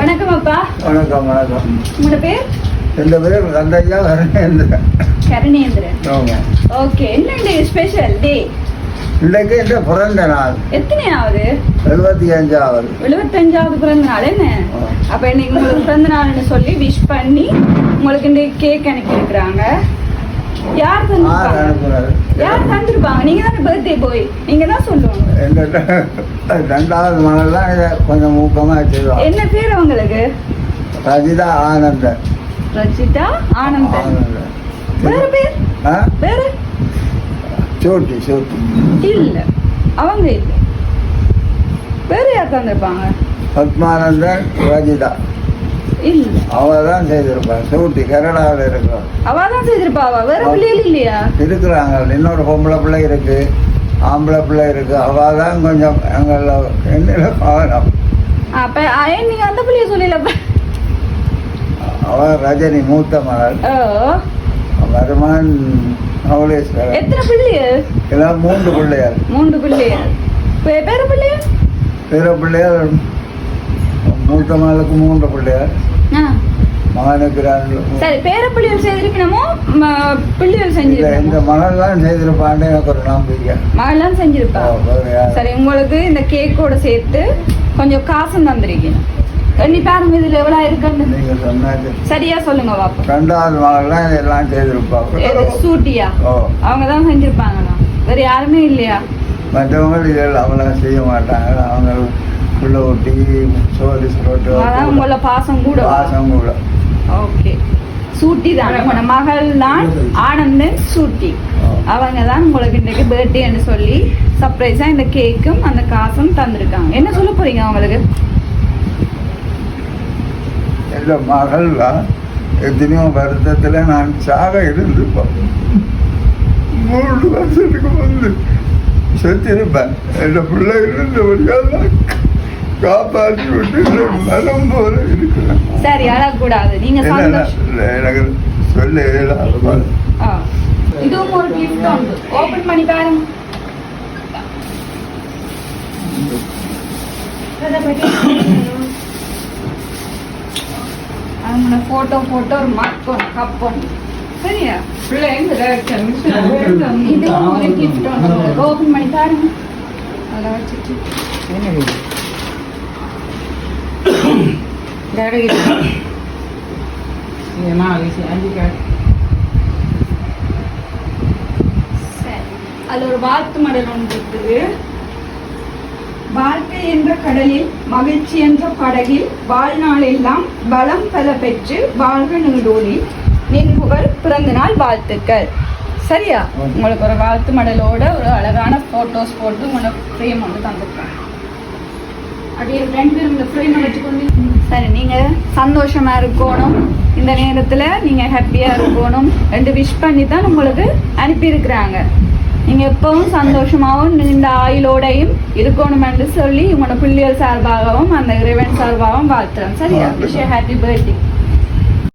வணக்கம் அப்பா. வணக்கம் வணக்கம். உங்களோட பேர்? எந்த பேர் கந்தையா கருணேந்திரன். கருணேந்திரன். ஓகே. என்ன ஸ்பெஷல் டே? இன்னைக்கு இந்த பிறந்த நாள். எத்தனையாவது? 75வது. 75வது பிறந்த நாள். என்ன அப்ப இன்னைக்கு உங்களுக்கு பிறந்த நாள்னு சொல்லி விஷ் பண்ணி உங்களுக்கு இந்த கேக் அனுப்பி இருக்கிறாங்க. யார் தந்துருப்பாங்க? யார் தந்துருப்பாங்க? நீங்க தானே பர்த்டே போய் நீங்க தான் சொல்லுவாங்க. ரெண்டாவது மகள் தான் இதை கொஞ்சம் ஊக்கமா செய்வாங்க. என்ன பேர் உங்களுக்கு? ரஜிதா ஆனந்தன். ரஜிதா ஆனந்தன். வேற பேர்? வேற சோட்டி சோட்டி இல்ல, அவங்க இல்ல. வேற யார் தந்திருப்பாங்க? பத்மானந்தன் ரஜிதா இல்ல, அவதான் செய்திருப்பாங்க. சோட்டி கனடாவில் இருக்கிறோம். அவதான் செய்திருப்பாவா? வேற பிள்ளைகள் இல்லையா? இருக்கிறாங்க. இன்னொரு பொம்பளை பிள்ளை இருக்கு, ஆம்பளை பிள்ளை இருக்கு. அவதான் கொஞ்சம் எங்கள என்ன கவனம். அப்ப ஏன் நீங்க அந்த பிள்ளைய சொல்லல? அவ ரஜினி மூத்த மகள். வருமான் நவலேஸ்வரர். எத்தனை பிள்ளைகள்? எல்லாம் 3 பிள்ளையார். 3 பிள்ளையார். பேர பிள்ளையார்? பேர பிள்ளையார் மூத்த மகளுக்கு 3 பிள்ளையார், மகனுக்கு 2. சரி, பேர பிள்ளைகள் செய்திருக்கணுமோ பிள்ளைகள் செஞ்சிருக்கணும்? இந்த மகள் தான் செய்திருப்பான்னு எனக்கு ஒரு நம்பிக்கை. மகள் தான் செஞ்சிருப்பா. சரி, உங்களுக்கு இந்த கேக்கோட சேர்த்து கொஞ்சம் காசும் தந்திருக்கணும். எண்ணி பாருங்க இதுல எவ்வளவு இருக்குன்னு. நீங்க சொன்னாச்சு. சரியா சொல்லுங்க பாப்பா. 2வது மகள் தான் இதெல்லாம் செய்திருப்பாங்க. சூட்டியா? அவங்க தான் செஞ்சிருப்பாங்களா? வேற யாருமே இல்லையா? மற்றவங்க இதெல்லாம் அவ்வளவு செய்ய மாட்டாங்க. அவங்க புள்ள ஒட்டி சோறு சுரோட்டு உங்கள பாசம் கூட. பாசம் கூட. ஓகே. சூட்டி தான் உங்களோட மகள் தான் ஆனந்தன் சூட்டி. அவங்க தான் உங்களுக்கு இன்னைக்கு பர்த்டேன்னு சொல்லி சர்ப்ரைஸா இந்த கேக்கும் அந்த காசும் தந்திருக்காங்க. என்ன சொல்ல போறீங்க அவங்களுக்கு? எந்த மகள் தான் எத்தனையோ வருத்தத்துல நான் சாக இருந்திருப்பேன். 3 வருஷத்துக்கு வந்து செத்திருப்பேன். என் பிள்ளை இருந்தபடியால் காப்பாற்றி விட்டு மனம் போல இருக்கிறேன். சரி, அழக்கூடாது. நீங்க எனக்கு சொல்ல இதுவும் ஒரு கிஃப்ட் உண்டு. ஓபன் பண்ணி பாருங்க. அவங்களோட போட்டோ ஒரு மக்கள் கப்பம். சரியா? இதுவும் ஒரு கிஃப்ட் உண்டு. ஓபன் பண்ணி பாருங்க. அதெல்லாம் வச்சுட்டு அதுல ஒரு வாழ்த்து மடல் ஒன்று இருக்குது. வாழ்க்கை என்ற கடலில் மகிழ்ச்சி என்ற படகில் வாழ்நாள் எல்லாம் பலம் பல பெற்று வாழ்க நீடோழி நின்புகள் பிறந்த நாள் வாழ்த்துக்கள். சரியா? உங்களுக்கு ஒரு வாழ்த்து மடலோட ஒரு அழகான போட்டோஸ் போட்டு உங்களுக்கு ஃப்ரேம் வந்து தந்துருக்காங்க. அப்படியே 2 பேரும் இந்த ஃப்ரேமை வச்சுக்கொண்டு சரி, நீங்க சந்தோஷமா இருக்கணும். இந்த நேரத்துல நீங்க ஹாப்பியா இருக்கணும். 2 விஷ் பண்ணி தான் உங்களுக்கு அனுப்பியிருக்கிறாங்க. நீங்க எப்பவும் சந்தோஷமாகவும் இந்த ஆயுளோடையும் இருக்கணும் என்று சொல்லி உங்களோட பிள்ளைகள் சார்பாகவும் அந்த இறைவன் சார்பாகவும் வாழ்த்துறேன். சரியா? Wish happy birthday.